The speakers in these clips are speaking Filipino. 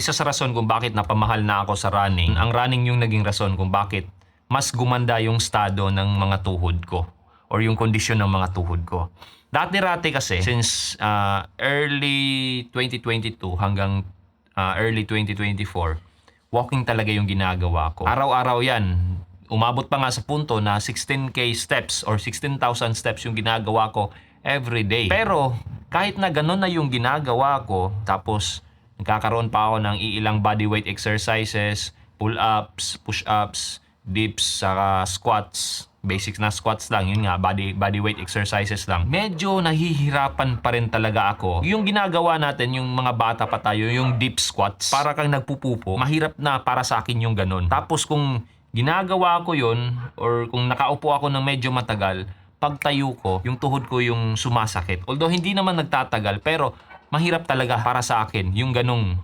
Isa sa rason kung bakit napamahal na ako sa running, ang running yung naging rason kung bakit mas gumanda yung estado ng mga tuhod ko or yung kondisyon ng mga tuhod ko. Dati-rati kasi, since early 2022 hanggang early 2024, walking talaga yung ginagawa ko. Araw-araw yan. Umabot pa nga sa punto na 16K steps or 16,000 steps yung ginagawa ko every day. Pero kahit na ganun na yung ginagawa ko, tapos nagkakaroon pa ako ng ilang bodyweight exercises, pull-ups, push-ups, dips, saka squats. Basics na squats lang, yun nga, bodyweight exercises lang. Medyo nahihirapan pa rin talaga ako. Yung ginagawa natin, yung mga bata pa tayo, yung deep squats, para kang nagpupupo, mahirap na para sa akin yung ganun. Tapos kung ginagawa ko yun, or kung nakaupo ako ng medyo matagal, pagtayo ko, yung tuhod ko yung sumasakit. Although hindi naman nagtatagal, pero mahirap talaga para sa akin yung ganong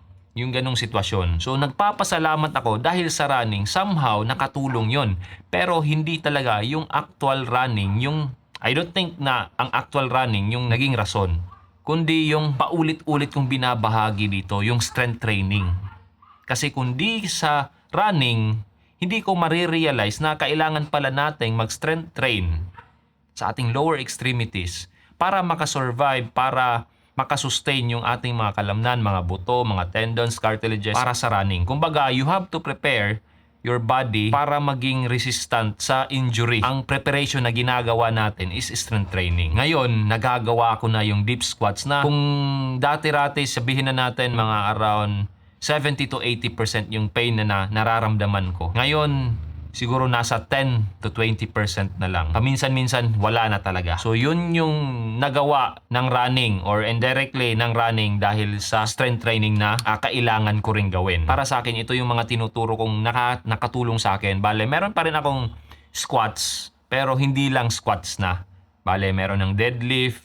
sitwasyon. So nagpapasalamat ako dahil sa running, somehow nakatulong yon. Pero hindi talaga yung actual running, I don't think na ang actual running yung naging rason. Kundi yung paulit-ulit kong binabahagi dito, yung strength training. Kasi kundi sa running, hindi ko marirealize na kailangan pala nating mag-strength train sa ating lower extremities para makasurvive, para makasustain yung ating mga kalamnan, mga buto, mga tendons, cartilages para sa running. Kumbaga, you have to prepare your body para maging resistant sa injury. Ang preparation na ginagawa natin is strength training. Ngayon, nagagawa ko na yung deep squats na kung dati-rati sabihin na natin mga around 70 to 80% yung pain na nararamdaman ko. Ngayon, siguro nasa 10 to 20% na lang. Paminsan-minsan, wala na talaga. So, yun yung nagawa ng running or indirectly ng running dahil sa strength training na kailangan ko rin gawin. Para sa akin, ito yung mga tinuturo kong nakatulong sa akin. Bale, meron pa rin akong squats, pero hindi lang squats na. Bale, meron ng deadlift,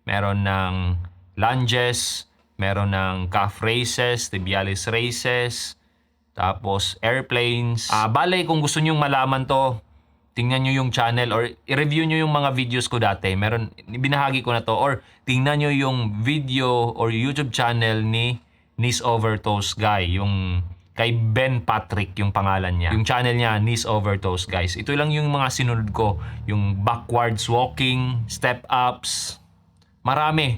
meron ng lunges, meron ng calf raises, tibialis raises, tapos airplanes. Bale, kung gusto nyong malaman to, tingnan nyo yung channel or i-review nyo yung mga videos ko dati. Meron, binahagi ko na to. Or tingnan nyo yung video or YouTube channel ni Knees Over Toes Guy. Yung kay Ben Patrick yung pangalan niya. Yung channel niya, Knees Over Toes Guys. Ito lang yung mga sinunod ko. Yung backwards walking, step ups. Marami.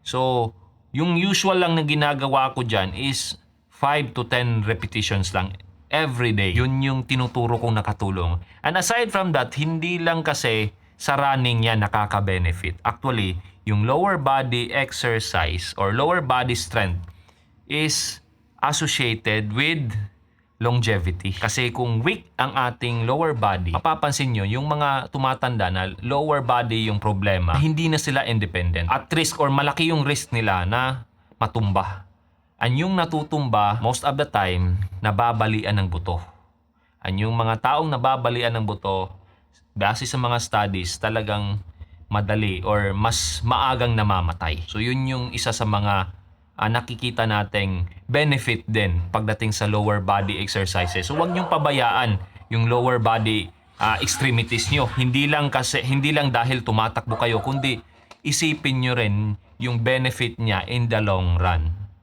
So, yung usual lang na ginagawa ko dyan is 5 to 10 repetitions lang every day. Yun yung tinuturo kong nakatulong. And aside from that, hindi lang kasi sa running yan nakaka-benefit. Actually, yung lower body exercise or lower body strength is associated with longevity. Kasi kung weak ang ating lower body, mapapansin nyo, yung mga tumatanda na lower body yung problema, hindi na sila independent. At risk or malaki yung risk nila na matumba. Ang yung natutumba, most of the time, nababalian ng buto. Ang yung mga taong nababalian ng buto, base sa mga studies, talagang madali or mas maagang namamatay. So yun yung isa sa mga nakikita nating benefit din pagdating sa lower body exercises. So huwag niyong pabayaan yung lower body extremities nyo. Hindi lang dahil tumatakbo kayo, kundi isipin nyo rin yung benefit niya in the long run.